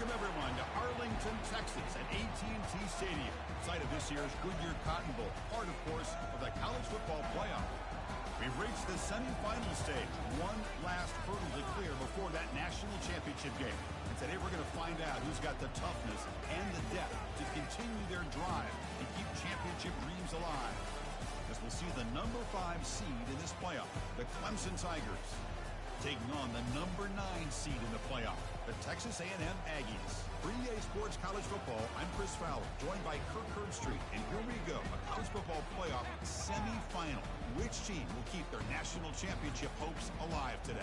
Welcome, everyone, to Arlington, Texas at AT&T Stadium, site of this year's Goodyear Cotton Bowl, part, of course, of the college football playoff. We've reached the semifinal stage, one last hurdle to clear before that national championship game. And today we're going to find out who's got the toughness and the depth to continue their drive and keep championship dreams alive. As we'll see the number 5 seed in this playoff, the Clemson Tigers, taking on the number 9 seed in the playoff, the Texas A&M Aggies. For EA Sports College Football, I'm Chris Fowler, joined by Kirk Herbstreit. And here we go, a college football playoff semifinal. Which team will keep their national championship hopes alive today?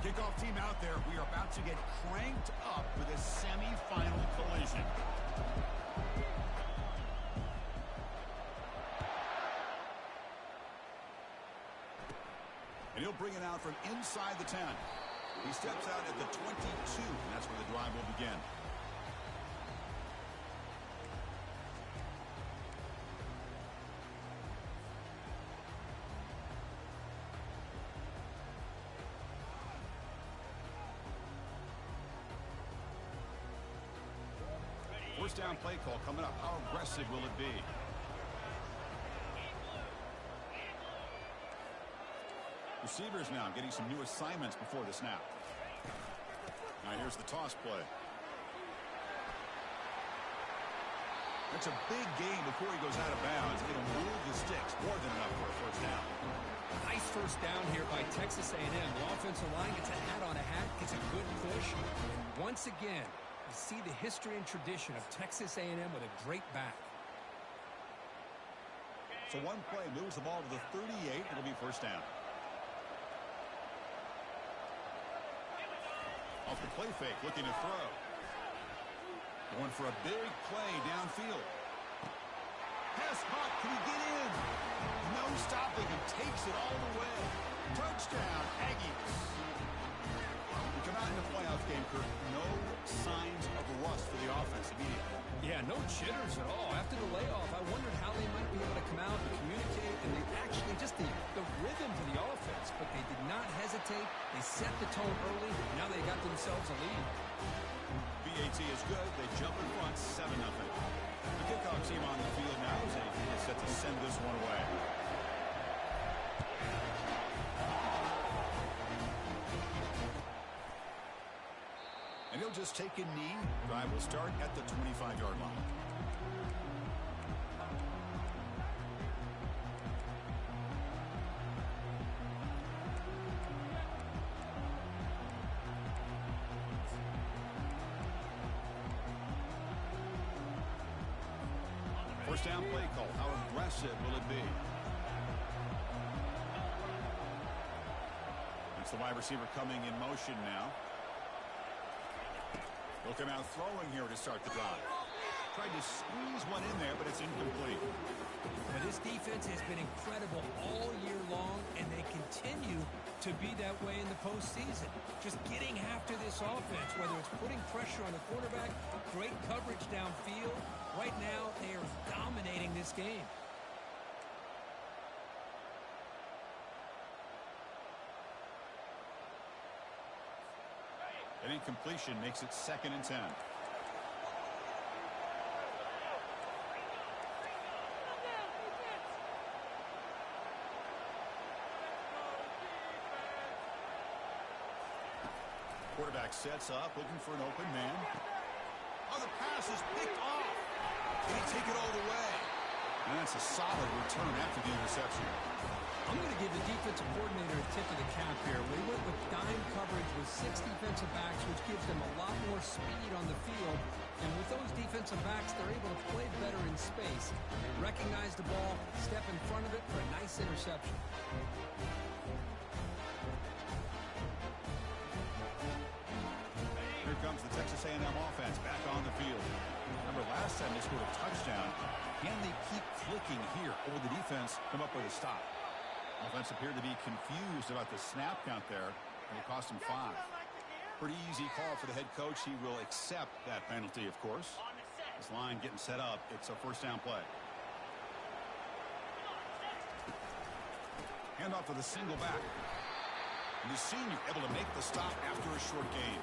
Kickoff team out there. We are about to get cranked up for this semifinal collision. And he'll bring it out from inside the 10. He steps out at the 22, and that's where the drive will begin. First down play call coming up. How aggressive will it be? Receivers now getting some new assignments before the snap. Now here's the toss play. That's a big gain before he goes out of bounds. It'll move the sticks. More than enough for a first down. Nice first down here by Texas A&M. The offensive line gets a hat on a hat, gets a good push. And once again, you see the history and tradition of Texas A&M with a great back. So one play moves the ball to the 38. It'll be first down. Off the play fake, looking to throw. Going for a big play downfield. Pass caught. Can he get in? No stopping him. Takes it all the way. Touchdown, Aggies. We come out in the playoff game, Kirk. No signs of rust for the offense immediately. Yeah, no jitters at all. After the layoff, I wondered how they might be able to come out and communicate, and they actually just the rhythm to the offense, but they did not hesitate. They set the tone early. Now they got themselves a lead. BAT is good. They jump in front, 7-0. The kickoff team on the field now is set to send this one away. And he'll just take a knee. Drive will start at the 25-yard line. First down play call. How aggressive will it be? It's the wide receiver coming in motion now. He'll come out throwing here to start the drive. Tried to squeeze one in there, but it's incomplete. Well, this defense has been incredible all year long, and they continue to be that way in the postseason. Just getting after this offense, whether it's putting pressure on the quarterback, great coverage downfield. Right now, they are dominating this game. An incompletion makes it 2nd and 10. Quarterback sets up, looking for an open man. Oh, the pass is picked off. Can he take it all the way? And that's a solid return after the interception. I'm going to give the defensive coordinator a tip of the cap here. They went with dime coverage with 6 defensive backs, which gives them a lot more speed on the field. And with those defensive backs, they're able to play better in space. They recognize the ball, step in front of it for a nice interception. Here comes the Texas A&M offense back on the field. Remember last time they scored a touchdown. Can they keep clicking here, or will the defense come up with a stop? Offense appeared to be confused about the snap count there, and it cost them 5. Pretty easy call for the head coach. He will accept that penalty, of course. This line getting set up. It's a first down play. Handoff to the single back. And the senior able to make the stop after a short gain.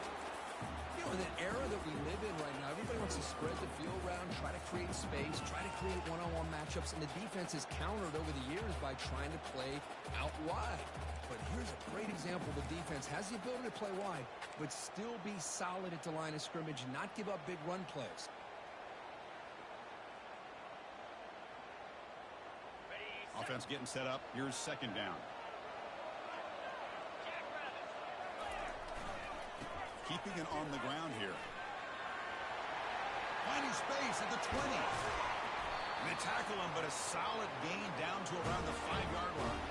You know, in the era that we live in right now, everybody wants to spread the field around, try to create space, try to create one-on-one matchups, and the defense has countered over the years by trying to play out wide. But here's a great example. The defense has the ability to play wide, but still be solid at the line of scrimmage, not give up big run plays. Offense getting set up. Here's second down. Keeping it on the ground here. Finding space at the 20. And they tackle him, but a solid gain down to around the 5-yard line.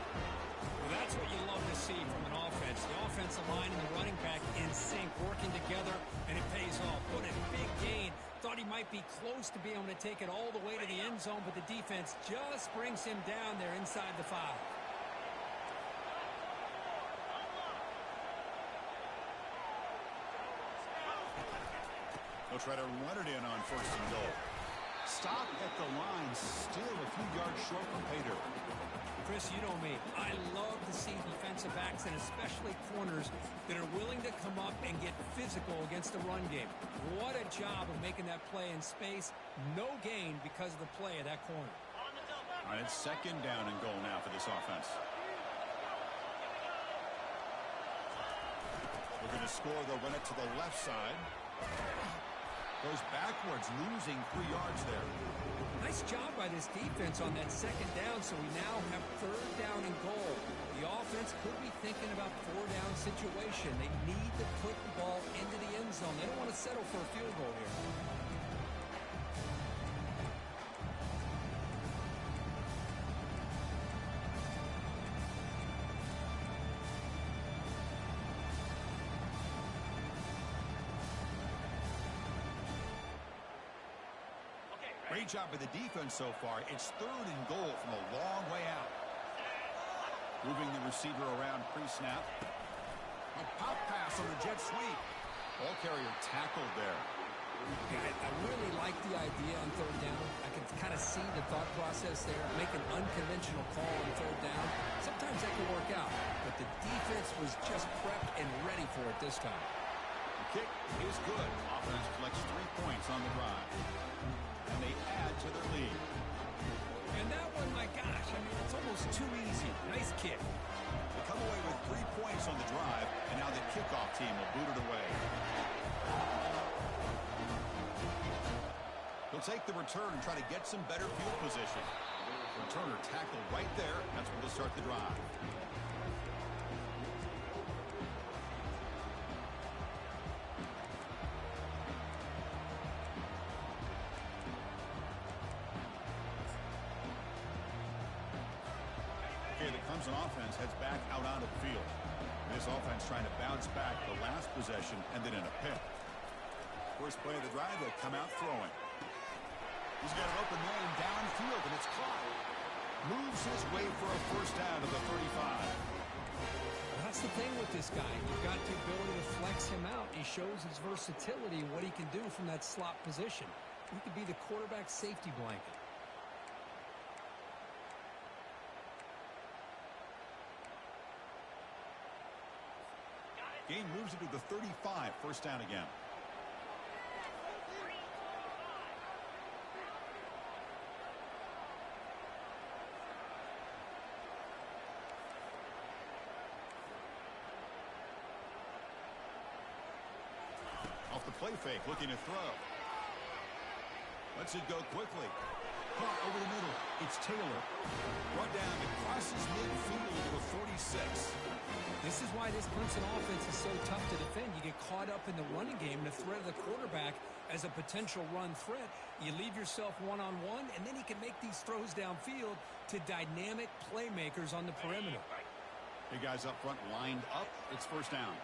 Well, that's what you love to see from an offense. The offensive line and the running back in sync, working together, and it pays off. What a big gain. Thought he might be close to being able to take it all the way to the end zone, but the defense just brings him down there inside the 5. They'll try to run it in on first and goal. Stop at the line, still a few yards short from pay dirt. Chris, you know me. I love to see defensive backs and especially corners that are willing to come up and get physical against the run game. What a job of making that play in space. No gain because of the play of that corner. All right, it's second down and goal now for this offense. We're going to score. They'll run it to the left side. Goes backwards, losing 3 yards there. Nice job by this defense on that second down, so we now have third down and goal. The offense could be thinking about 4-down situation. They need to put the ball into the end zone. They don't want to settle for a field goal here. Great job by the defense so far. It's third and goal from a long way out. Moving the receiver around pre-snap. A pop pass on the jet sweep. Ball carrier tackled there. I really like the idea on third down. I can kind of see the thought process there. Make an unconventional call on third down. Sometimes that can work out, but the defense was just prepped and ready for it this time. The kick is good. Offense collects 3 points on the drive. And they add to their lead. And that one, my gosh, I mean, it's almost too easy. Nice kick. They come away with 3 points on the drive, and now the kickoff team will boot it away. They'll take the return and try to get some better field position. Returner tackled right there. That's where they'll start the drive. The Clemson offense heads back out onto the field. This offense trying to bounce back the last possession and then in a pick. First play of the drive, they'll come out throwing. He's got an open man downfield, and it's caught. Moves his way for a first down to the 35. Well, that's the thing with this guy. You've got the ability to flex him out. He shows his versatility and what he can do from that slot position. He could be the quarterback safety blanket. Gain moves it to the 35. First down again. Off the play fake, looking to throw. Lets it go quickly. Caught over the middle. It's Taylor. Brought down and crosses midfield to the 46. This is why this Clemson offense is so tough to defend. You get caught up in the running game and the threat of the quarterback as a potential run threat. You leave yourself one-on-one, and then he can make these throws downfield to dynamic playmakers on the perimeter. Big guys up front lined up. It's first down.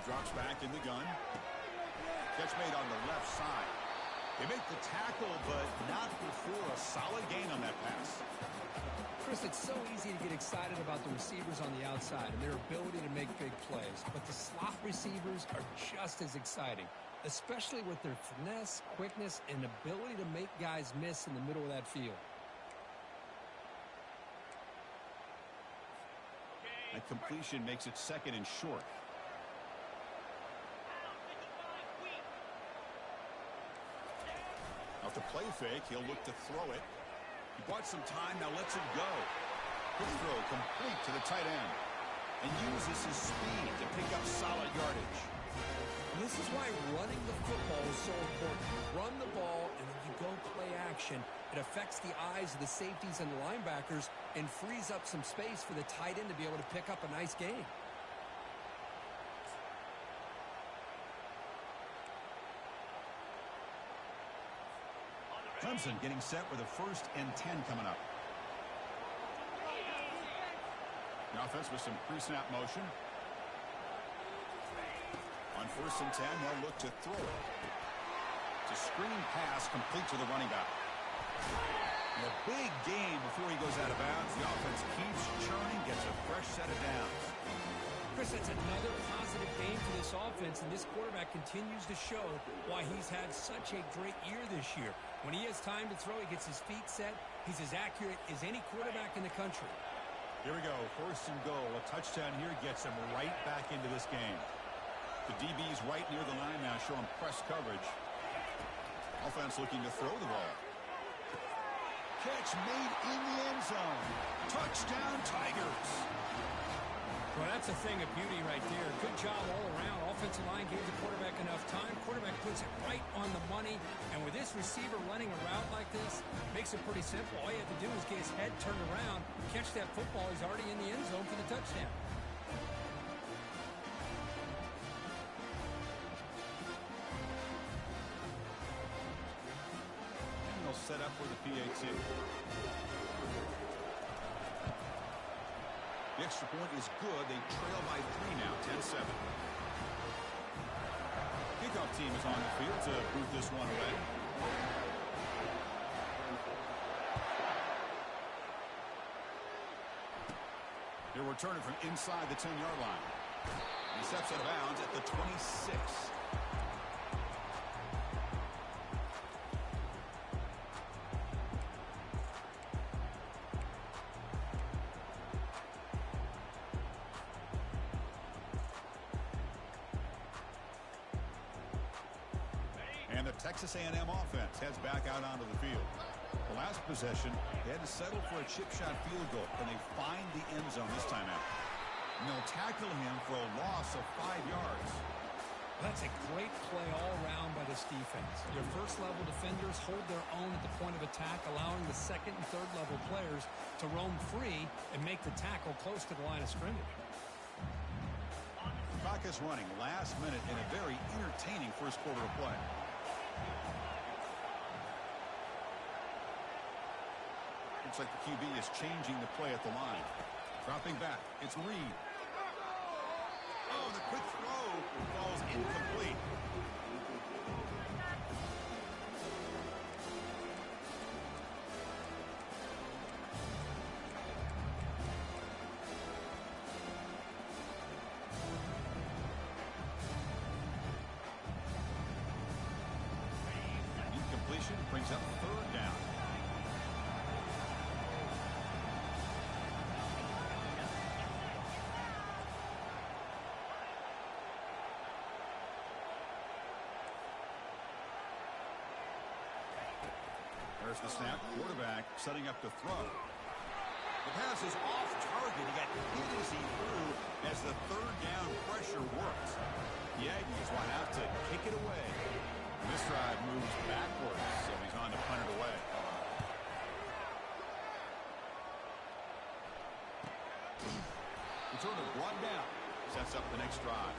drops back in the gun. Catch made on the left side. They make the tackle, but not before a solid gain on that pass. Chris, it's so easy to get excited about the receivers on the outside and their ability to make big plays. But the slot receivers are just as exciting, especially with their finesse, quickness, and ability to make guys miss in the middle of that field. That completion makes it second and short. Off the play fake, he'll look to throw it. He bought some time, now lets it go. Quick throw complete to the tight end. And uses his speed to pick up solid yardage. This is why running the football is so important. Run the ball, and when you go play action, it affects the eyes of the safeties and the linebackers and frees up some space for the tight end to be able to pick up a nice gain. Clemson getting set with a 1st and 10 coming up. The offense with some pre-snap motion. On 1st and 10, they'll look to throw it. It's a screen pass complete to the running back. And a big gain before he goes out of bounds. The offense keeps churning, gets a fresh set of downs. Chris, that's another positive game for this offense, and this quarterback continues to show why he's had such a great year this year. When he has time to throw, he gets his feet set. He's as accurate as any quarterback in the country. Here we go, 1st and goal. A touchdown here gets him right back into this game. The DB's right near the line now, showing press coverage. Offense looking to throw the ball. Catch made in the end zone. Touchdown, Tigers. Well, that's a thing of beauty right there. Good job all around. Offensive line gave the quarterback enough time. Quarterback puts it right on the money. And with this receiver running a route like this, makes it pretty simple. All you have to do is get his head turned around, catch that football. He's already in the end zone for the touchdown. And they'll set up for the PAT. The extra point is good. They trail by 3 now, 10-7. Kickoff team is on the field to boot this one away. They'll return it from inside the 10-yard line. He steps out of bounds at the 26. And the Texas A&M offense heads back out onto the field. The last possession, they had to settle for a chip shot field goal, and they find the end zone this time out. And they'll tackle him for a loss of 5 yards. That's a great play all around by this defense. Your first-level defenders hold their own at the point of attack, allowing the second and third-level players to roam free and make the tackle close to the line of scrimmage. Clock is running last minute in a very entertaining first quarter of play. Looks like the QB is changing the play at the line. Dropping back. It's Reed. Oh, the quick throw falls incomplete. Incompletion brings up 3rd down. There's the snap. Quarterback setting up to throw. The pass is off target. He got hit as he threw as the 3rd down pressure worked. The Aggies will have to kick it away. This drive moves backwards, so he's on to punt it away. Return to brought down. Sets up the next drive.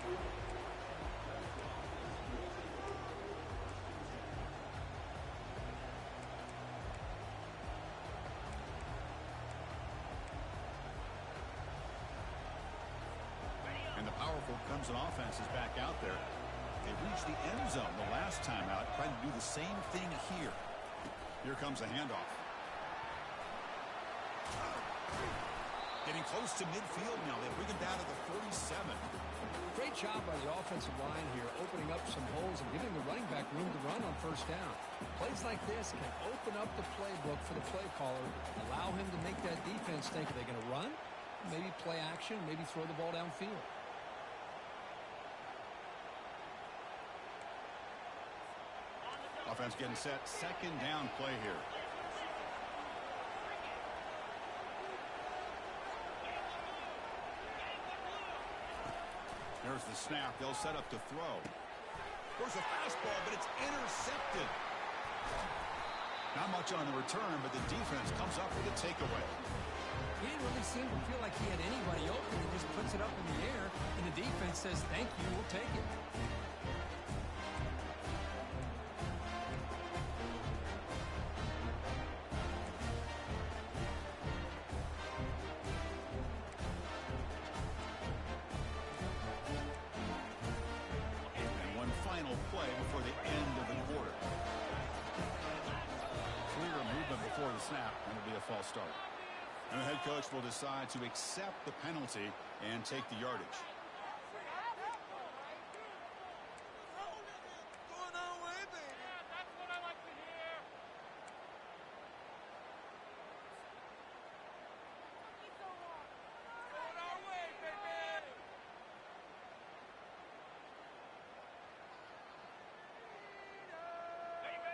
And the powerful Clemson Clemson offense is back out there. They reached the end zone the last time out, trying to do the same thing here. Here comes a handoff. Getting close to midfield now. They bring him down to the 47. Great job by the offensive line here, opening up some holes and giving the running back room to run on first down. Plays like this can open up the playbook for the play caller, allow him to make that defense think, are they going to run? Maybe play action, maybe throw the ball downfield. Offense getting set. Second down play here. There's the snap. They'll set up to throw. There's a fastball, but it's intercepted. Not much on the return, but the defense comes up with a takeaway. He didn't really seem to feel like he had anybody open and just puts it up in the air, and the defense says, thank you, we'll take it. Final play before the end of the quarter. Clear movement before the snap, and it'll be a false start. And the head coach will decide to accept the penalty and take the yardage.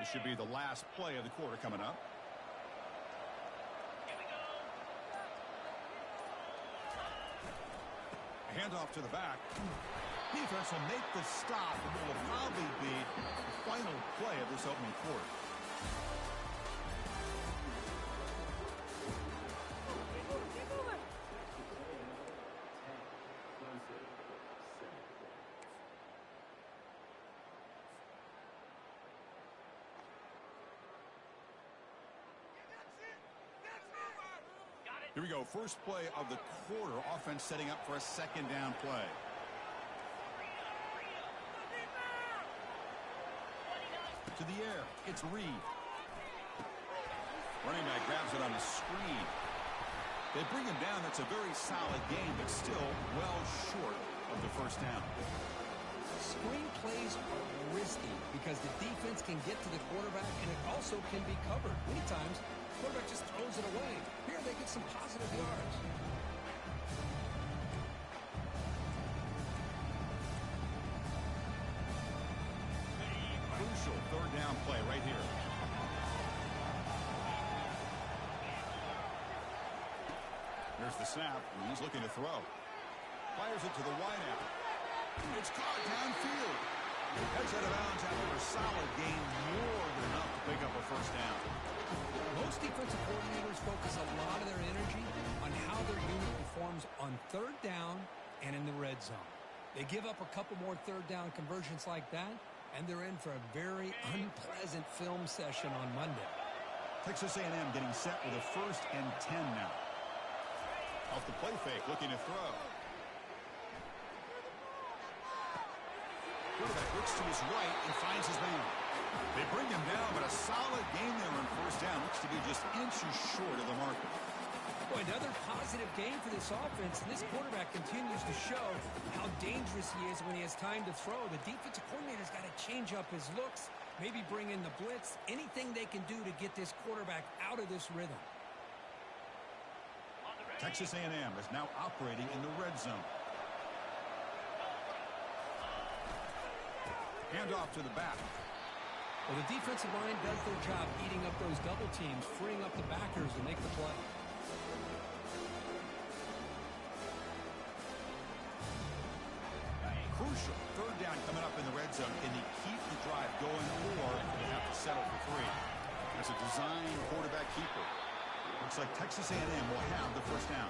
This should be the last play of the quarter coming up. A handoff to the back. Defense will make the stop, and it will probably be the final play of this opening quarter. Here we go. First play of the quarter. Offense setting up for a second down play. To the air. It's Reed. Running back grabs it on the screen. They bring him down. That's a very solid game, but still well short of the first down. Screen plays are risky because the defense can get to the quarterback, and it also can be covered. Many times, the quarterback just throws it away. Here they get some positive yards. Crucial third down play right here. Here's the snap, and he's looking to throw. Fires it to the wideout. It's caught downfield. Heads out of bounds after a solid gain, more than enough to pick up a first down. Most defensive coordinators focus a lot of their energy on how their unit performs on third down and in the red zone. They give up a couple more third down conversions like that, and they're in for a very unpleasant film session on Monday. Texas A&M getting set with a 1st and 10 now. Off the play fake, looking to throw. Quarterback looks to his right and finds his man. They bring him down, but a solid game there on first down. Looks to be just inches short of the marker. Boy, another positive game for this offense, and this quarterback continues to show how dangerous he is when he has time to throw. The defensive coordinator's got to change up his looks, maybe bring in the blitz, anything they can do to get this quarterback out of this rhythm. Texas A&M is now operating in the red zone. Handoff to the back. Well, the defensive line does their job eating up those double teams, freeing up the backers to make the play. Crucial. Third down coming up in the red zone. Can he keep the drive going, or they have to settle for 3? That's a design quarterback keeper. Looks like Texas A&M will have the first down.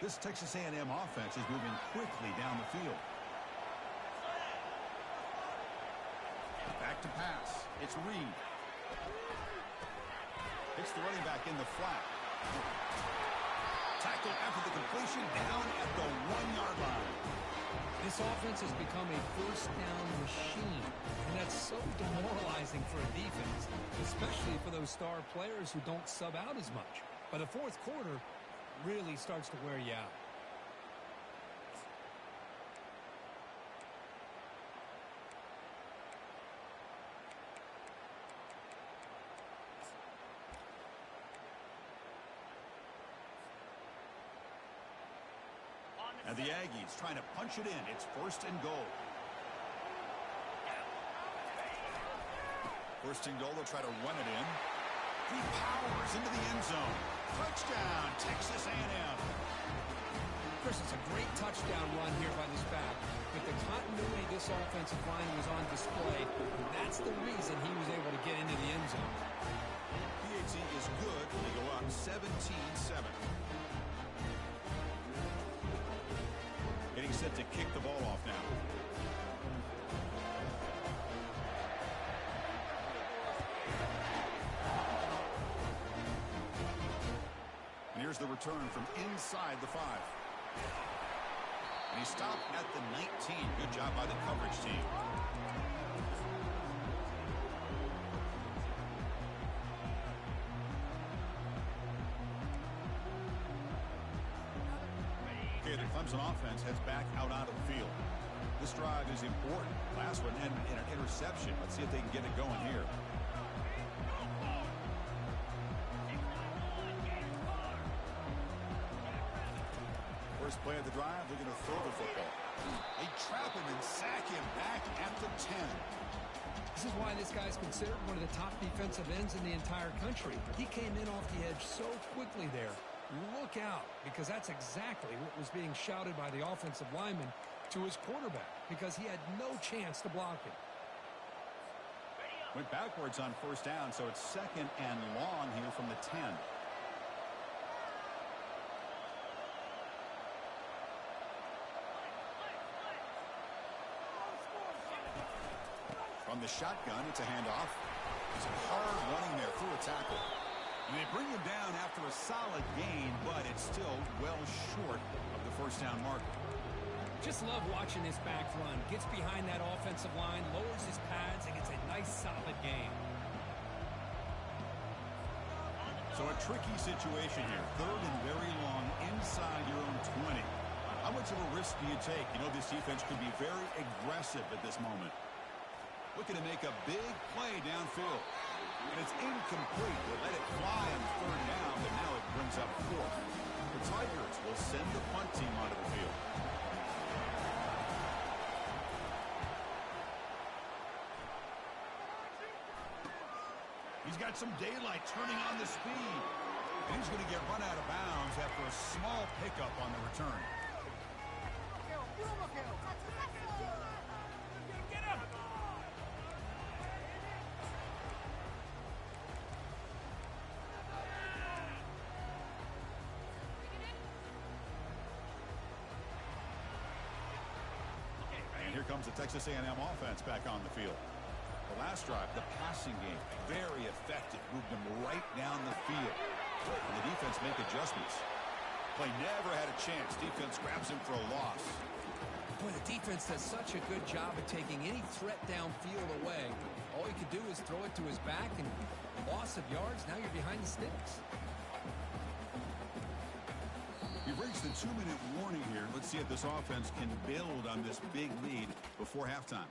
This Texas A&M offense is moving quickly down the field. Back to pass. It's Reed. Hits the running back in the flat. Tackle after the completion, down at the 1-yard line. This offense has become a first down machine, and that's so demoralizing for a defense, especially for those star players who don't sub out as much. By the fourth quarter, really starts to wear you out. And the Aggies trying to punch it in. It's 1st and goal. 1st and goal, they'll try to run it in. He powers into the end zone. Touchdown, Texas A&M. Chris, it's a great touchdown run here by this back. But the continuity of this offensive line was on display. That's the reason he was able to get into the end zone. PAT is good when they go up 17-7. Getting set to kick the ball off now. And here's the return from inside the 5. And he stopped at the 19. Good job by the coverage team. Okay, the Clemson offense heads back out onto the field. This drive is important. Last one ended in an interception. Let's see if they can get it going here. First play of the drive, they're going to throw the football. They trap him and sack him back at the 10. This is why this guy's considered one of the top defensive ends in the entire country. He came in off the edge so quickly there. Look out, because that's exactly what was being shouted by the offensive lineman to his quarterback, because he had no chance to block it. Went backwards on 1st down, so it's 2nd and long here from the 10. From the shotgun, it's a handoff. It's hard running there through a tackle. And they bring him down after a solid gain, but it's still well short of the 1st down marker. Just love watching this back run. Gets behind that offensive line, lowers his pads, and gets a nice solid gain. So a tricky situation here. 3rd and very long inside your own 20. How much of a risk do you take? You know, this defense could be very aggressive at this moment. Looking to make a big play downfield. And it's incomplete. They let it fly on 3rd down, but now it brings up 4th. The Tigers will send the punt team onto the field. He's got some daylight turning on the speed. And he's going to get run out of bounds after a small pickup on the return. Get him! And here comes the Texas A&M offense back on the field. The last drive, the passing game, very effective. Moved them right down the field. And the defense make adjustments. Play never had a chance. Defense grabs him for a loss. Boy, the defense does such a good job of taking any threat downfield away. All he could do is throw it to his back, and loss of yards, now you're behind the sticks. We've reached the 2-minute warning here. Let's see if this offense can build on this big lead before halftime.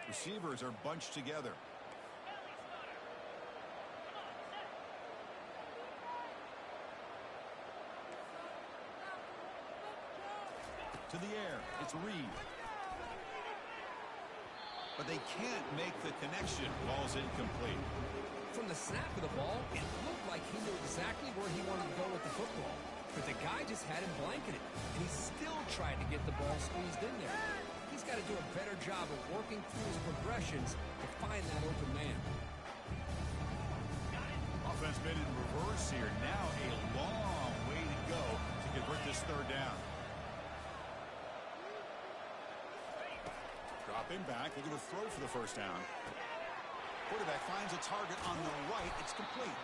Receivers are bunched together. To the air, it's Reed. But they can't make the connection. Ball's incomplete. From the snap of the ball, it looked like he knew exactly where he wanted to go with the football. but the guy just had him blanketed, and he still tried to get the ball squeezed in there. He's got to do a better job of working through his progressions to find that open man. Offense been in reverse here. Now a long way to go to convert this third down. Dropping back, they're going to throw for the first down. Quarterback finds a target on the right. It's complete.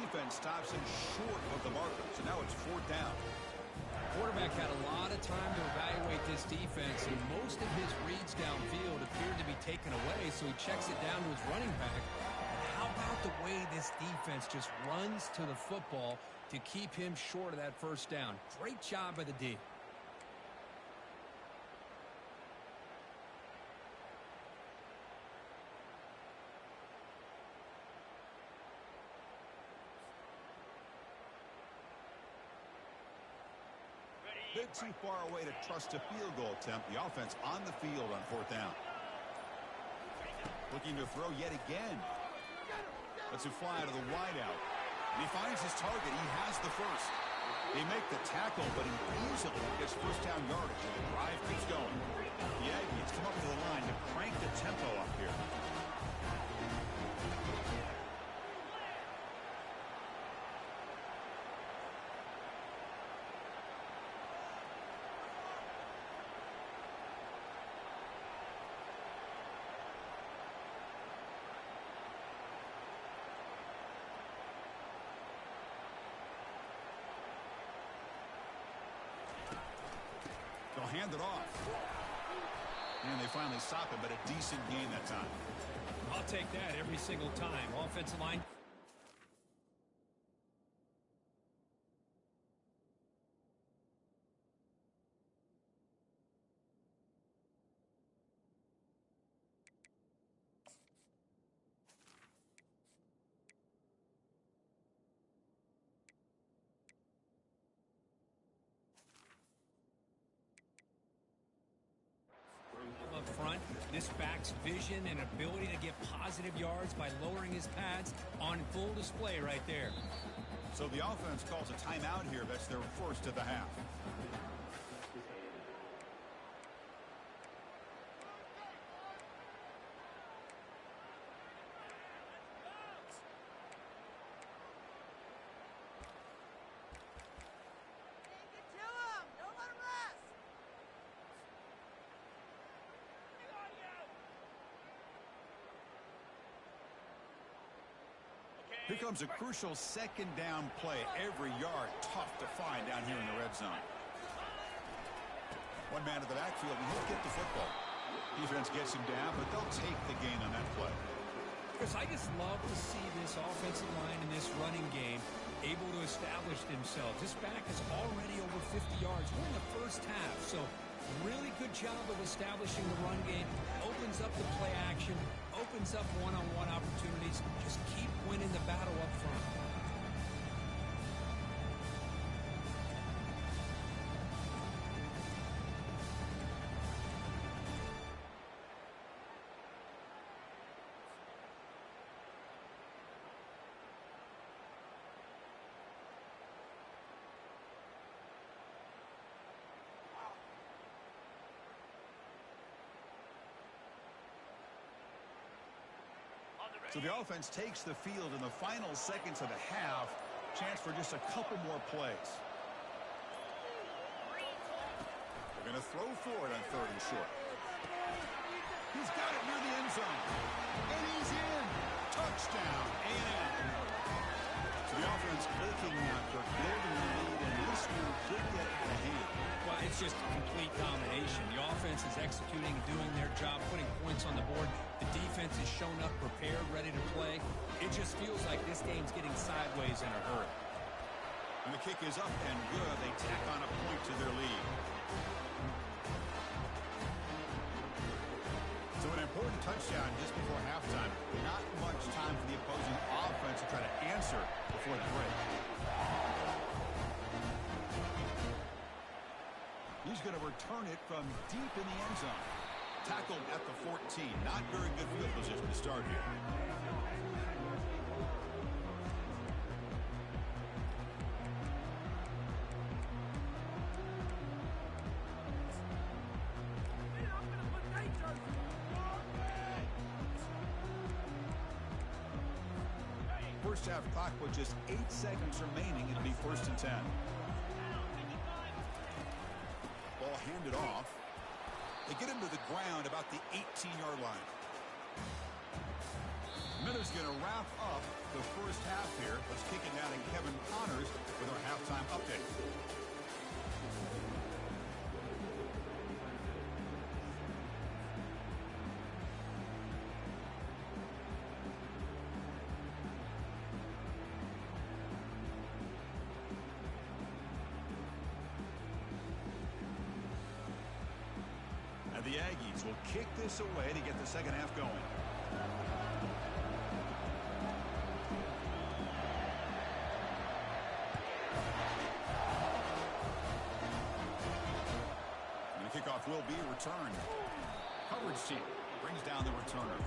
Defense stops him short of the marker, so now it's fourth down. Quarterback had a lot of time to evaluate this defense, and most of his reads downfield appeared to be taken away, so he checks it down to his running back. How about the way this defense just runs to the football to keep him short of that first down? Great job by the D. Bit too far away to trust a field goal attempt. The offense on the field on fourth down. Looking to throw yet again. Lets it fly to the wideout. And he finds his target. He has the first. They make the tackle, but he easily gets first down yardage, and the drive keeps going. The Aggies come up to the line to crank the tempo up here. They'll hand it off. And they finally stop him, but a decent gain that time. I'll take that every single time. Offensive line. Up front, this back's vision and ability to get positive yards by lowering his pads on full display right there. So the offense calls a timeout here. That's their first of the half. Here comes a crucial second down play. Every yard tough to find down here in the red zone. One man at the backfield, and he'll get the football. Defense gets him down, but they'll take the gain on that play. Chris, I just love to see this offensive line in this running game able to establish themselves. This back is already over 50 yards. We're in the first half, so really good job of establishing the run game. Opens up the play action, opens up one-on-one opportunities. Just keep winning the battle up front. So the offense takes the field in the final seconds of the half. Chance for just a couple more plays. They're going to throw for it on third and short. He's got it near the end zone. And he's in. Touchdown, A&M. So the offense clicking now. They're building the lead, and this one could get out of hand. Well, it's just complete domination. The offense is executing, doing their job, putting points on the board. The defense is shown up, prepared, ready to play. It just feels like this game's getting sideways in a hurry. And the kick is up and good. They tack on a point to their lead. So an important touchdown just before halftime. Not much time for the opposing offense to try to answer before the break. He's going to return it from deep in the end zone. Tackled at the 14. Not very good field position to start here. First half clock with just 8 seconds remaining. It'll be 1st and 10. Ball handed off. They get him to the ground about the 18-yard line. Miller's going to wrap up the first half here. Let's kick it down to Kevin Connors with our halftime update. And the Aggies will kick this away to get the second half going. Kickoff will be returned. Coverage team brings down the returner.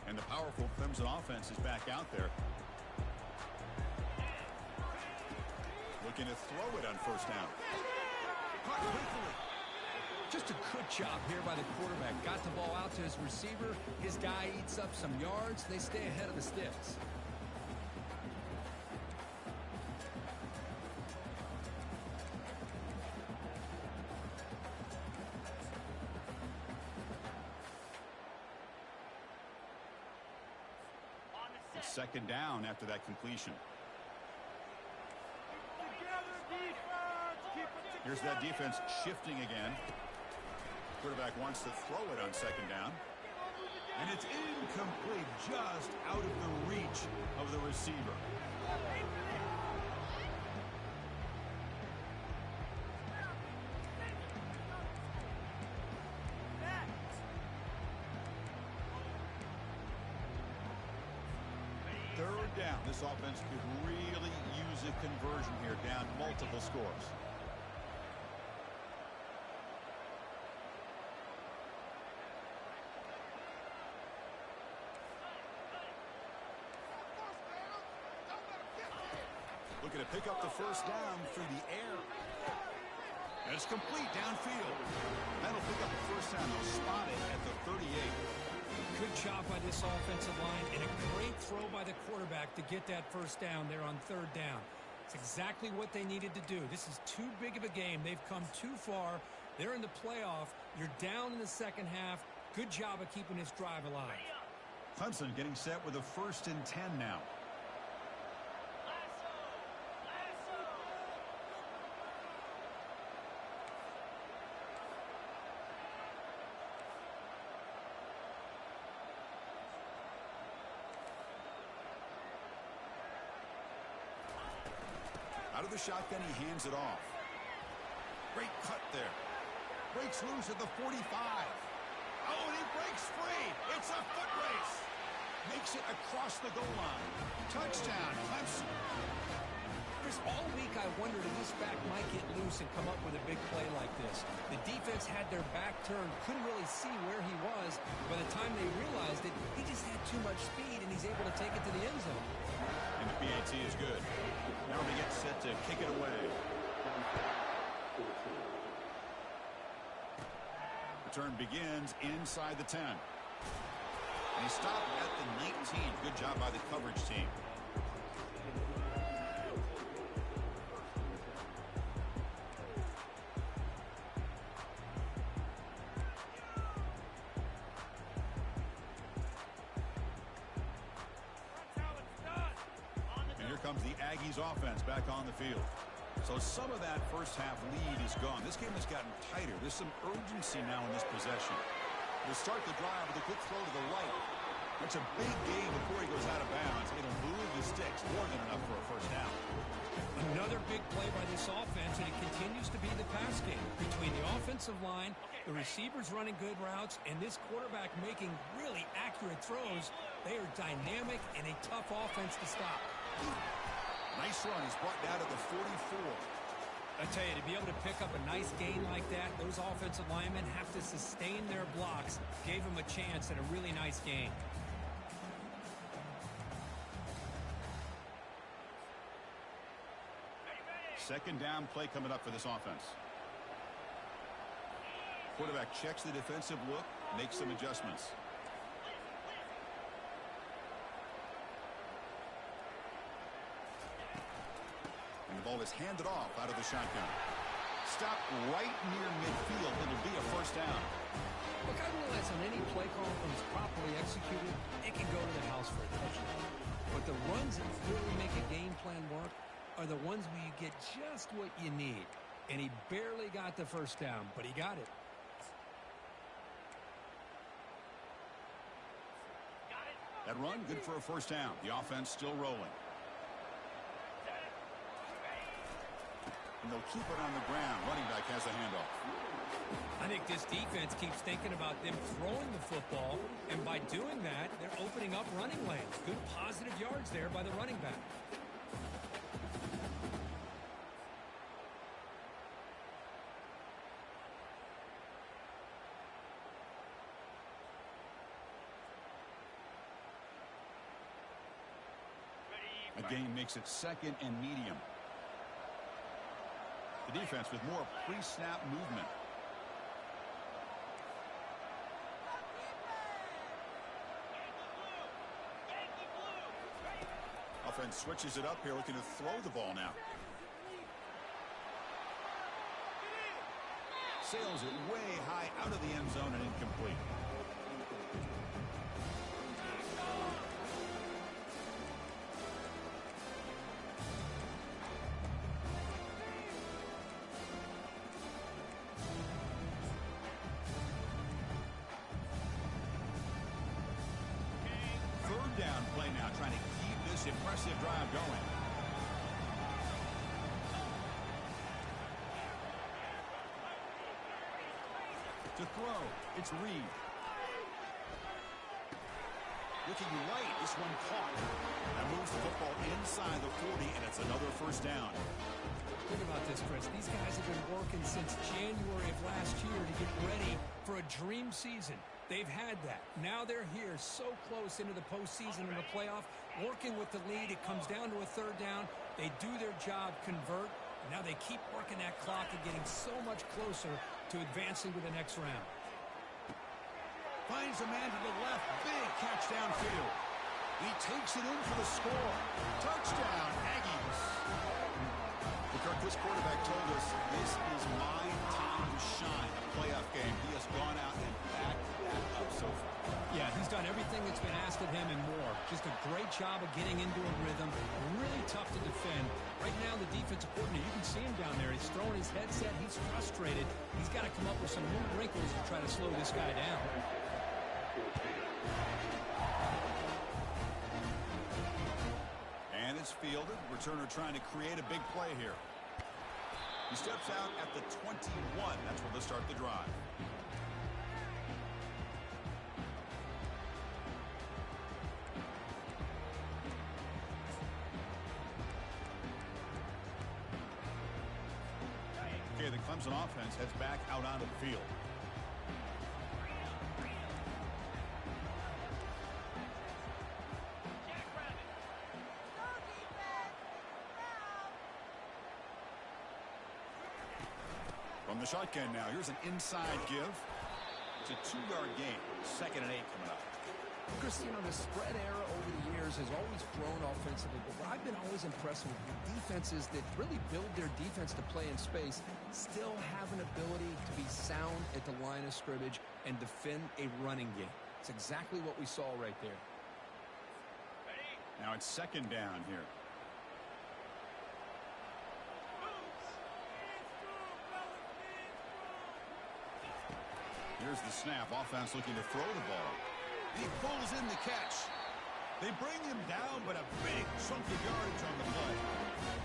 And the powerful Clemson offense is back out there. Looking to throw it on first down. Just a good job here by the quarterback. Got the ball out to his receiver. His guy eats up some yards. They stay ahead of the sticks. Second down after that completion. Here's that defense shifting again. Quarterback wants to throw it on second down. And it's incomplete, just out of the reach of the receiver. Third down. This offense could really use a conversion here, down multiple scores. Looking to pick up the first down through the air. And it's complete downfield. That'll pick up the first down. They'll spot it at the 38. Good job by this offensive line and a great throw by the quarterback to get that first down there on third down. It's exactly what they needed to do. This is too big of a game. They've come too far. They're in the playoff. You're down in the second half. Good job of keeping this drive alive. Clemson getting set with a 1st and 10 now. Out of the shotgun, he hands it off. Great cut there. Breaks loose at the 45. Oh, and he breaks free. It's a foot race. Makes it across the goal line. Touchdown, Clemson. All week I wondered if this back might get loose and come up with a big play like this. The defense had their back turned, couldn't really see where he was. By the time they realized it, he just had too much speed, and he's able to take it to the end zone. And the PAT is good. Now they get set to kick it away. Return begins inside the 10. And he stopped at the 19. Good job by the coverage team. Comes the Aggies offense back on the field. So some of that first half lead is gone. This game has gotten tighter. There's some urgency now in this possession. We'll start the drive with a quick throw to the right. That's a big gain before he goes out of bounds. It'll move the sticks more than enough for a first down. Another big play by this offense, and it continues to be the pass game. Between the offensive line, the receivers running good routes, and this quarterback making really accurate throws, they are dynamic and a tough offense to stop. Nice run. He's brought down to the 44. I tell you, to be able to pick up a nice gain like that, those offensive linemen have to sustain their blocks. Gave him a chance at a really nice gain. Second down play coming up for this offense. Quarterback checks the defensive look, makes some adjustments. And the ball is handed off out of the shotgun. Stop right near midfield. It'll be a first down. Look, I realize on any play call, when it's properly executed, it can go to the house for a touchdown. But the runs that really make a game plan work are the ones where you get just what you need. And he barely got the first down, but he got it. That run, good for a first down. The offense still rolling. And they'll keep it on the ground. Running back has a handoff. I think this defense keeps thinking about them throwing the football, and by doing that, they're opening up running lanes. Good positive yards there by the running back. A gain makes it second and medium. The defense with more pre-snap movement. Offense switches it up here, looking to throw the ball now. Sails it way high out of the end zone and incomplete. Down play now, trying to keep this impressive drive going. To throw, it's Reed. Looking right, this one caught. That moves the football inside the 40, and it's another first down. Think about this, Chris. These guys have been working since January of last year to get ready for a dream season. They've had that. Now they're here so close into the postseason and the playoff, working with the lead. It comes down to a third down. They do their job, convert. And now they keep working that clock and getting so much closer to advancing to the next round. Finds a man to the left. Big catch downfield. He takes it in for the score. Touchdown, Aggies. Kirk, this quarterback told us this is my time to shine. A playoff game. He has gone out and backed that up so far. Yeah, he's done everything that's been asked of him and more. Just a great job of getting into a rhythm. Really tough to defend. Right now, the defensive coordinator, you can see him down there. He's throwing his headset. He's frustrated. He's got to come up with some new wrinkles to try to slow this guy down. And it's fielded. Returner trying to create a big play here. He steps out at the 21. That's where they'll start the drive. Okay, the Clemson offense heads back out onto the field. From the shotgun now, here's an inside give. It's a 2-yard gain. 2nd and 8 coming up. Chris, you know, the spread era over the years has always grown offensively, but what I've been always impressed with defenses that really build their defense to play in space still have an ability to be sound at the line of scrimmage and defend a running game. It's exactly what we saw right there. Now it's 2nd down here. Here's the snap. Offense looking to throw the ball. He pulls in the catch. They bring him down, but a big chunk of yardage on the play.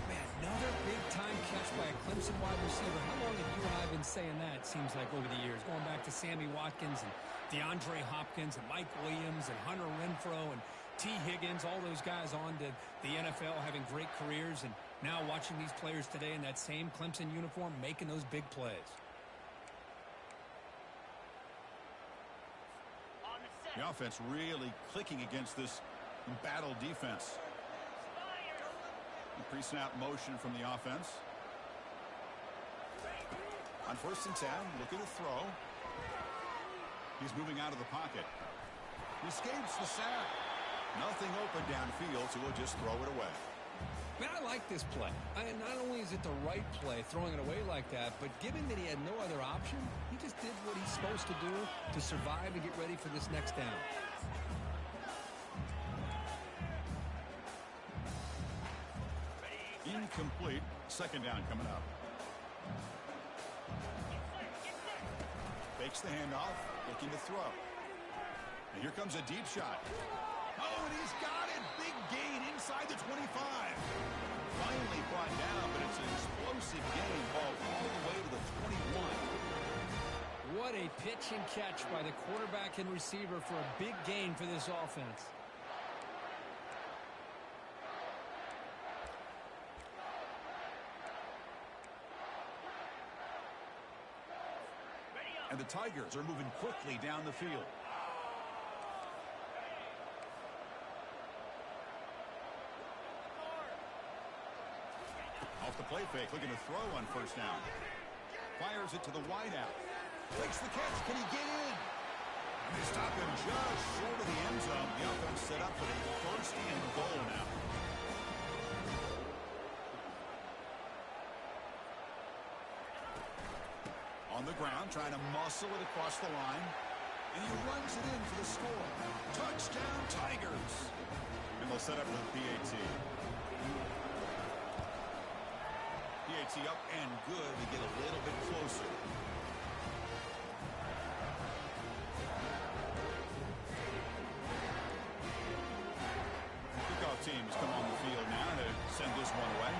Man, another big-time catch by a Clemson wide receiver. How long have you and I been saying that, it seems like, over the years? Going back to Sammy Watkins and DeAndre Hopkins and Mike Williams and Hunter Renfrow and T. Higgins, all those guys on to the NFL having great careers, and now watching these players today in that same Clemson uniform making those big plays. The offense really clicking against this battle defense. Pre-snap motion from the offense. On 1st and 10, looking to throw. He's moving out of the pocket. He escapes the sack. Nothing open downfield, so he'll just throw it away. Man, I like this play. Not only is it the right play, throwing it away like that, but given that he had no other option, he just did what he's supposed to do to survive and get ready for this next down. Incomplete. 2nd down coming up. Fakes the handoff, looking to throw. And here comes a deep shot. Oh, and he's got it. Big gain inside the 25. Finally brought down, but it's an explosive gain. Ball all the way to the 21. What a pitch and catch by the quarterback and receiver for a big gain for this offense. And the Tigers are moving quickly down the field. Off the play fake, looking to throw on 1st down. Fires it to the wideout. Makes the catch. Can he get in? And they stop him just short of the end zone. The offense set up for the 1st and goal now. On the ground, trying to muscle it across the line. And he runs it in for the score. Touchdown, Tigers. And they'll set up for the PAT. PAT up and good to get a little bit closer. Kickoff teams come on the field now to send this one away.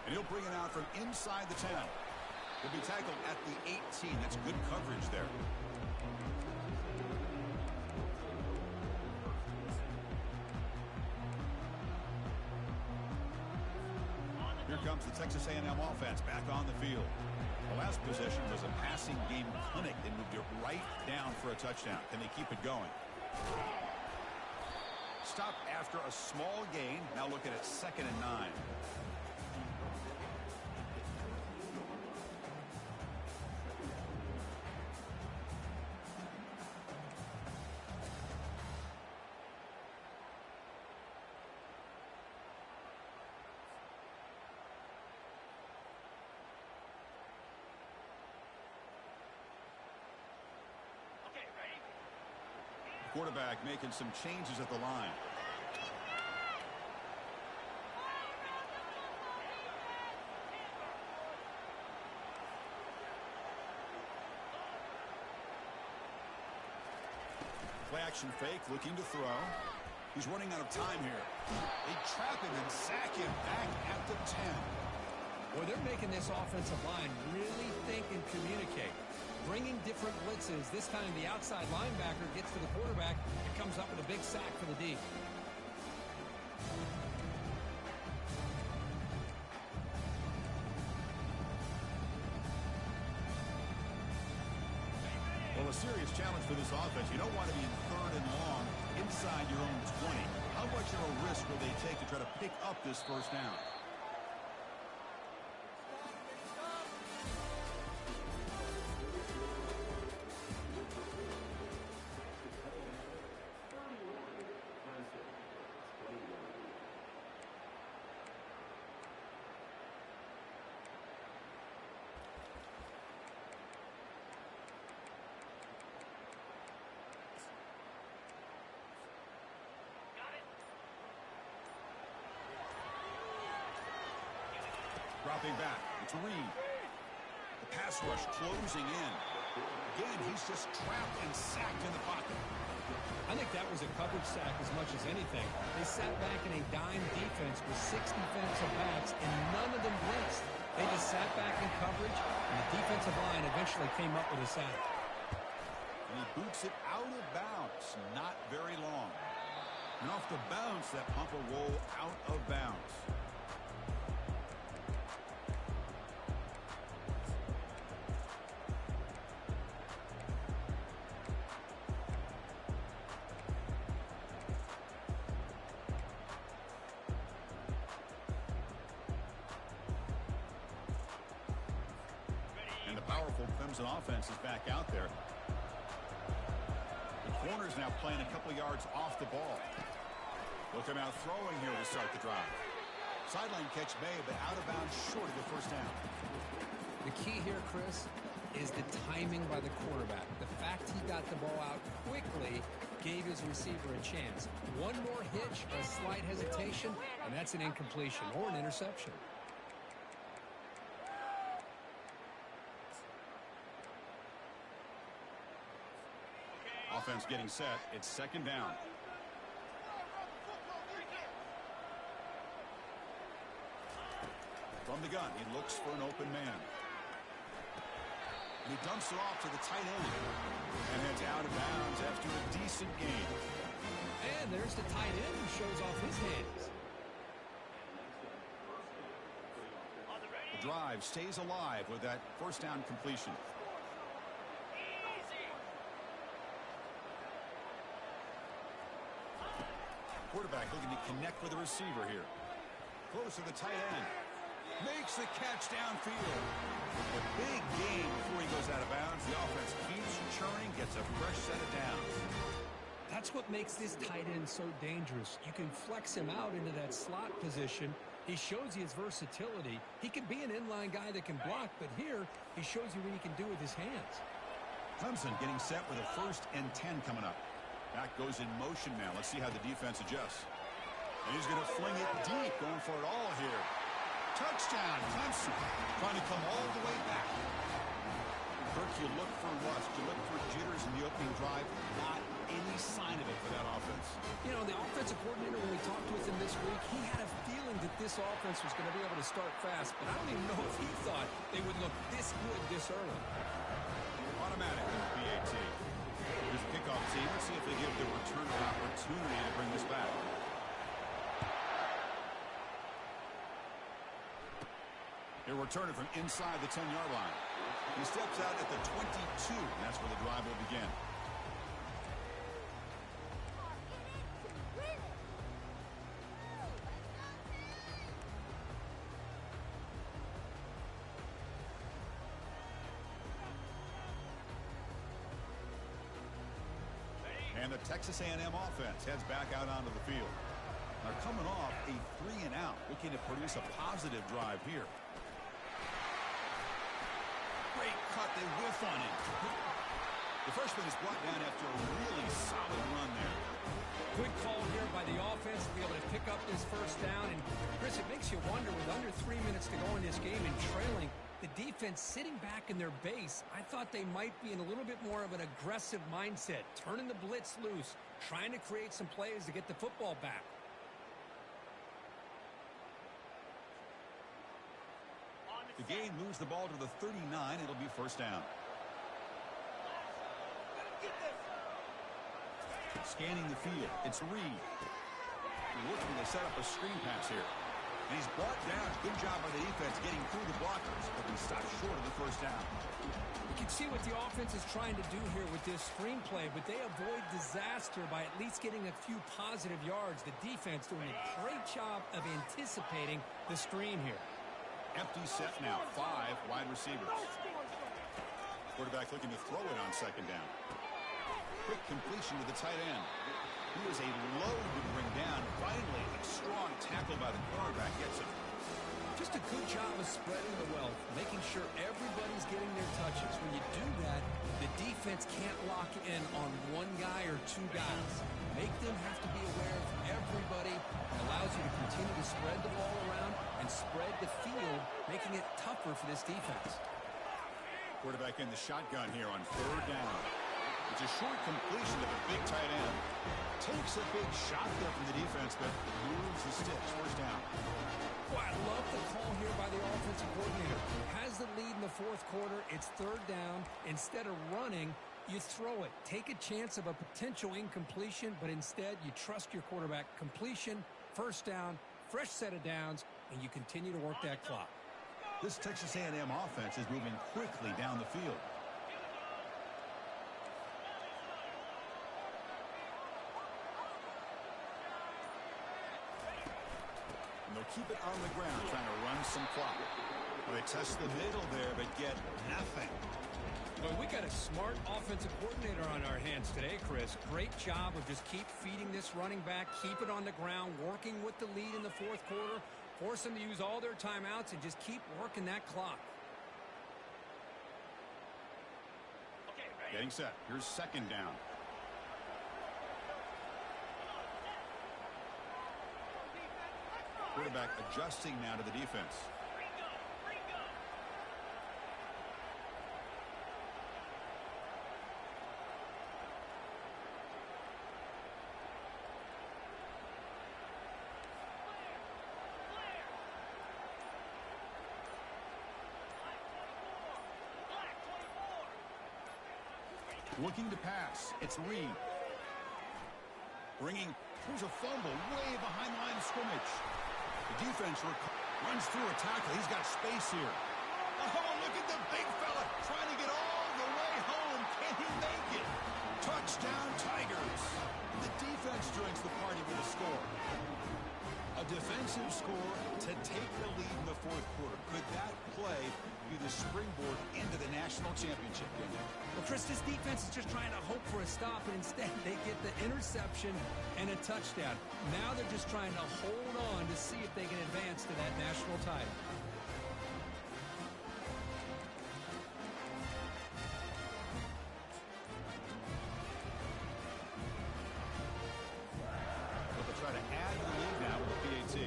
And he'll bring it out from inside the 10. He'll be tackled at the 18. That's good coverage there. Here comes the Texas A&M offense back on the field. The last possession was a passing game clinic. They moved it right down for a touchdown. Can they keep it going? Stop after a small gain. Now looking at 2nd and 9. Quarterback making some changes at the line. Play action fake, looking to throw. He's running out of time here. They trap him and sack him back at the 10. Boy, they're making this offensive line really think and communicate. Bringing different blitzes. This time the outside linebacker gets to the quarterback and comes up with a big sack for the D. Well, a serious challenge for this offense. You don't want to be in 3rd and long inside your own 20. How much of a risk will they take to try to pick up this 1st down? Dropping back, it's Reed. The pass rush closing in. Again, he's just trapped and sacked in the pocket. I think that was a coverage sack as much as anything. They sat back in a dime defense with 6 defensive backs, and none of them blitzed. They just sat back in coverage, and the defensive line eventually came up with a sack. And he boots it out of bounds. Not very long. And off the bounce, that pump will roll out of bounds. The powerful Clemson offense is back out there. The corner's now playing a couple yards off the ball. Look him out throwing here to start the drive. Sideline catch made, but out of bounds short of the first down. The key here, Chris, is the timing by the quarterback. The fact he got the ball out quickly gave his receiver a chance. One more hitch, a slight hesitation, and that's an incompletion or an interception. Offense getting set. It's second down. From the gun, he looks for an open man. And he dumps it off to the tight end. And heads out of bounds after a decent gain. And there's the tight end who shows off his hands. The drive stays alive with that first down completion. Quarterback looking to connect with the receiver here. Close to the tight end. Makes the catch downfield. A big gain before he goes out of bounds. The offense keeps churning, gets a fresh set of downs. That's what makes this tight end so dangerous. You can flex him out into that slot position. He shows you his versatility. He can be an inline guy that can block, but here he shows you what he can do with his hands. Clemson getting set with a 1st and 10 coming up. Back goes in motion now. Let's see how the defense adjusts. And he's going to fling it deep, going for it all here. Touchdown, Clemson. Trying to come all the way back. Kirk, you look for rust. You look for jitters in the opening drive. Not any sign of it for that offense. You know, the offensive coordinator, when we talked with him this week, he had a feeling that this offense was going to be able to start fast, but I don't even know if he thought they would look this good this early. Automatic on the PAT. Here's the kickoff team. Let's see if they give the returner an opportunity to bring this back. He'll return it from inside the 10-yard line. He steps out at the 22, and that's where the drive will begin. And the Texas A&M offense heads back out onto the field. They're coming off a 3-and-out, looking to produce a positive drive here. Great cut, they whiff on it. The freshman is brought down after a really solid run there. Good call here by the offense to be able to pick up this first down. And, Chris, it makes you wonder, with under 3 minutes to go in this game and trailing, the defense sitting back in their base, I thought they might be in a little bit more of an aggressive mindset, turning the blitz loose, trying to create some plays to get the football back. The gain moves the ball to the 39. It'll be first down. Scanning the field. It's Reed. Looking to set up a screen pass here. And he's brought down. Good job by the defense getting through the blockers, but he stopped short of the first down. You can see what the offense is trying to do here with this screen play, but they avoid disaster by at least getting a few positive yards. The defense doing a great job of anticipating the screen here. Empty set now. 5 wide receivers. Quarterback looking to throw it on second down. Quick completion to the tight end. He was a load to bring down. Finally, a strong tackle by the cornerback gets him. Just a good job of spreading the wealth, making sure everybody's getting their touches. When you do that, the defense can't lock in on one guy or two guys. Make them have to be aware of everybody. It allows you to continue to spread the ball around and spread the field, making it tougher for this defense. Quarterback in the shotgun here on third down. It's a short completion to the big tight end. Takes a big shot there from the defense, but moves the sticks. First down. Boy, I love the call here by the offensive coordinator. Has the lead in the fourth quarter. It's third down. Instead of running, you throw it. Take a chance of a potential incompletion, but instead you trust your quarterback. Completion, first down, fresh set of downs, and you continue to work that clock. This Texas A&M offense is moving quickly down the field. And the They'll keep it on the ground, trying to run some clock. Well, they test the middle there, but get nothing. Well, we got a smart offensive coordinator on our hands today, Chris. Great job of just keep feeding this running back, keep it on the ground, working with the lead in the fourth quarter, force them to use all their timeouts, and just keep working that clock. Getting set. Here's second down. Quarterback adjusting now to the defense. Looking to pass. It's Reed. Here's a fumble way behind the line of scrimmage. The defense runs through a tackle. He's got space here. Oh, look at the big fella trying to get all the way home. Can he make it? Touchdown, Tigers. The defense joins the party with a score. A defensive score to take the lead in the fourth quarter. Could that play be the springboard into the national championship game? Well, Chris, this defense is just trying to hope for a stop, and instead they get the interception and a touchdown. Now they're just trying to hold on to see if they can advance to that national title. But they'll try to add the lead now with a PAT.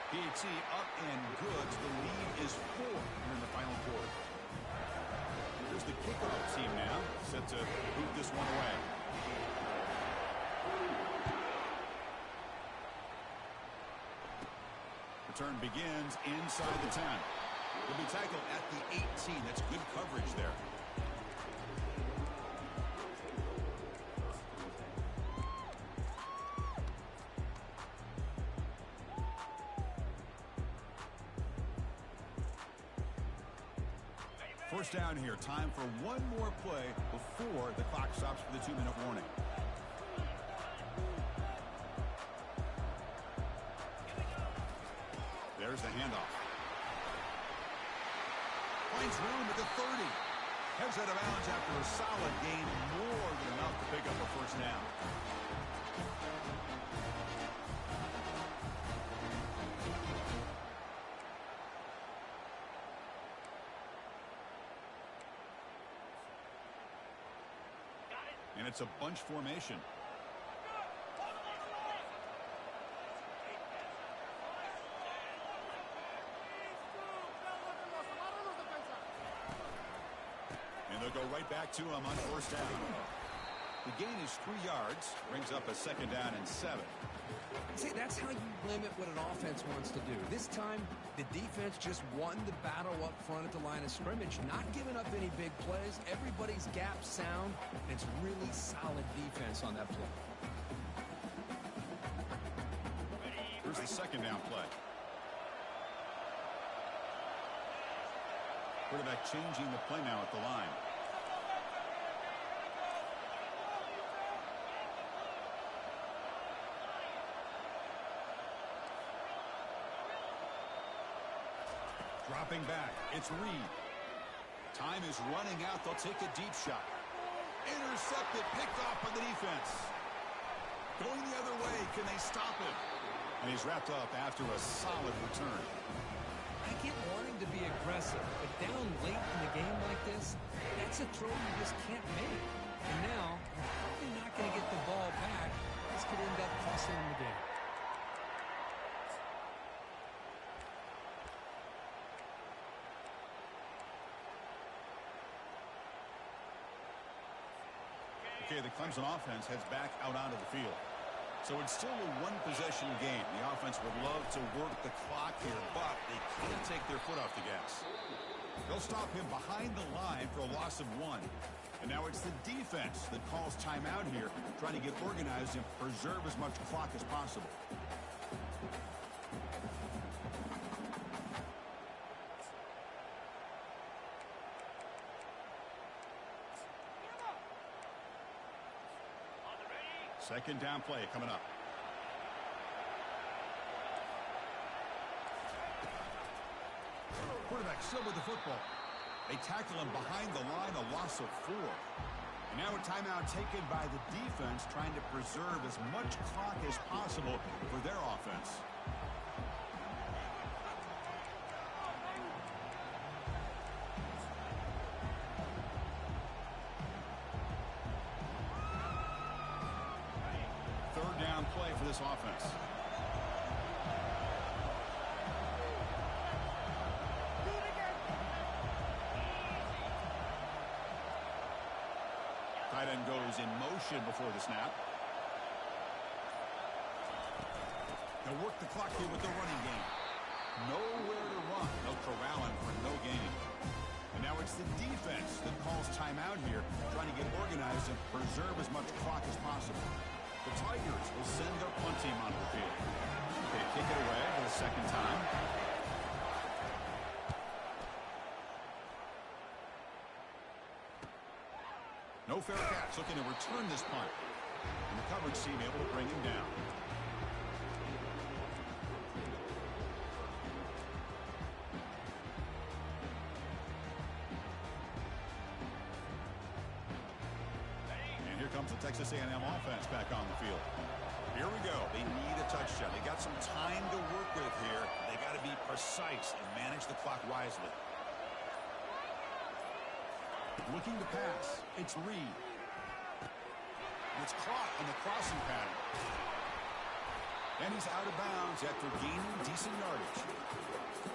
PAT up and good. The lead is 4 here in the final quarter. Here's the kickoff team now, set to boot this one away. Return begins inside the 10. He'll be tackled at the 18. That's good coverage there. First down here. Time for one more play before the clock stops for the 2-minute warning. There's the handoff. Finds room at the 30. Heads out of bounds after a solid gain. More than enough to pick up a first down. And it's a bunch formation. And they'll go right back to him on first down. The gain is 3 yards. Brings up a second down and 7. See, that's how you limit what an offense wants to do. This time, the defense just won the battle up front at the line of scrimmage, not giving up any big plays. Everybody's gap sound. It's really solid defense on that play. Here's the second down play. Quarterback changing the play now at the line. Dropping back. It's Reed. Time is running out. They'll take a deep shot. Intercepted. Picked off by the defense. Going the other way. Can they stop him? And he's wrapped up after a solid return. I get wanting to be aggressive, but down late in the game like this, that's a throw you just can't make. And now, you're probably not going to get the ball back. This could end up costing them the game. Okay, the Clemson offense heads back out onto the field. So it's still a one-possession game. The offense would love to work the clock here, but they can't take their foot off the gas. They'll stop him behind the line for a loss of 1. And now it's the defense that calls timeout here, trying to get organized and preserve as much clock as possible. Second down play coming up. Quarterback still with the football. They tackle him behind the line, a loss of 4. And now a timeout taken by the defense, trying to preserve as much clock as possible for their offense. Third down play for this offense. Tight end goes in motion before the snap. They'll work the clock here with the running game. Nowhere to run. They'll corral him for no gain. And now it's the defense that calls timeout here, trying to get organized and preserve as much clock as possible. The Tigers will send their punt team onto the field. They kick it away for the second time. No fair catch, looking to return this punt. And the coverage team able to bring him down. And here comes the Texas A&M offense back on the field. Here we go. They need a touchdown. They got some time to work with here. They got to be precise and manage the clock wisely. Looking to pass. It's Reed. It's caught on the crossing pattern. And he's out of bounds after gaining decent yardage.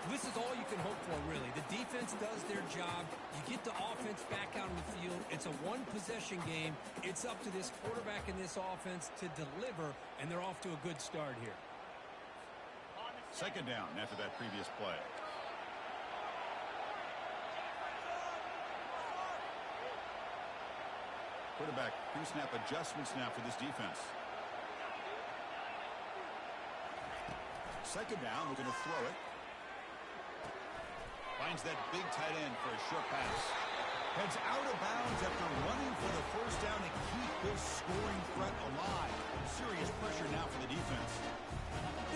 This is all you can hope for, really. The defense does their job. You get the offense back out on the field. It's a one-possession game. It's up to this quarterback and this offense to deliver, and they're off to a good start here. Second down after that previous play. Quarterback pre-snap adjustments now for this defense. Second down, we're going to throw it. Finds that big tight end for a short pass. Heads out of bounds after running for the first down to keep this scoring threat alive. Serious pressure now for the defense.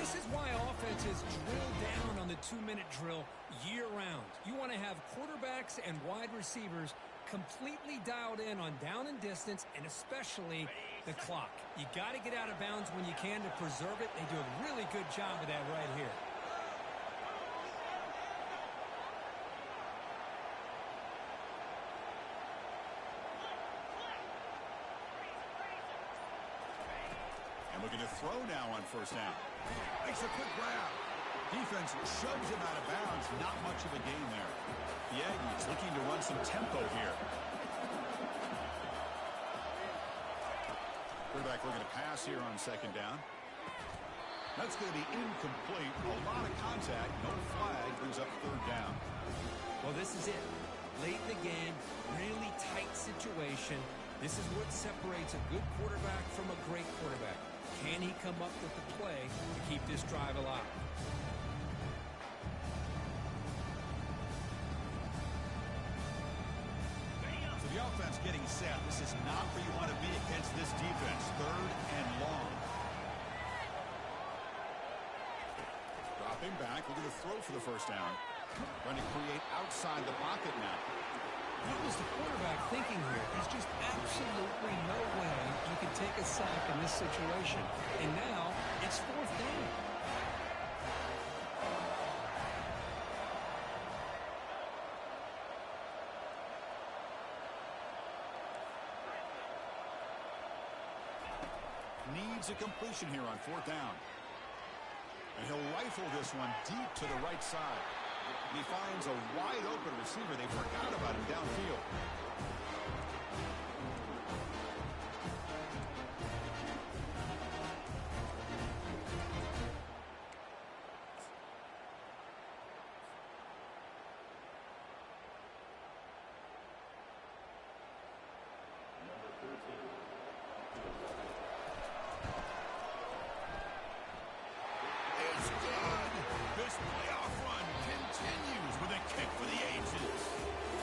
This is why offenses drill down on the 2-minute drill year-round. You want to have quarterbacks and wide receivers completely dialed in on down and distance, and especially the clock. You got to get out of bounds when you can to preserve it. They do a really good job of that right here. And looking to throw now on first down. Makes a quick grab. Defense shoves him out of bounds. Not much of a gain there. The Aggies looking to run some tempo here. Quarterback looking to pass here on second down. That's going to be incomplete. A lot of contact. No flag. Brings up third down. Well, this is it. Late in the game, really tight situation. This is what separates a good quarterback from a great quarterback. Can he come up with the play to keep this drive alive? So the offense getting set. This is not where you want to be against this defense. Third and long. Dropping back. We're going to throw for the first down. Trying to create outside the pocket now. What was the quarterback thinking here? There's just absolutely no way you can take a sack in this situation. And now it's fourth down. Needs a completion here on fourth down. And he'll rifle this one deep to the right side. He finds a wide-open receiver. They forgot about him downfield. It's good. This playoff run continues with a kick for the ages.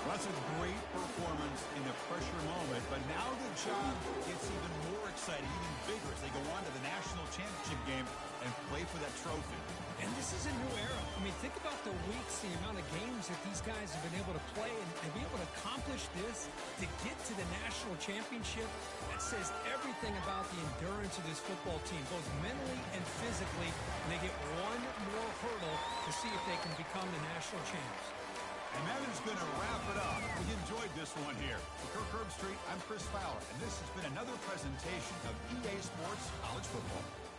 Well, that's a great performance in the pressure moment, but now the job gets even more exciting, even bigger as they go on to the national championship game and play for that trophy. And this is a new era. I mean, think about the weeks, the amount of games that these guys have been able to play and be able to accomplish this, to get to the national championship. That says everything about the endurance of this football team, both mentally and physically. And they get one more hurdle to see if they can become the national champs. And that is going to wrap it up. We enjoyed this one here. For Kirk Herbstreit, I'm Chris Fowler, and this has been another presentation of EA Sports College Football.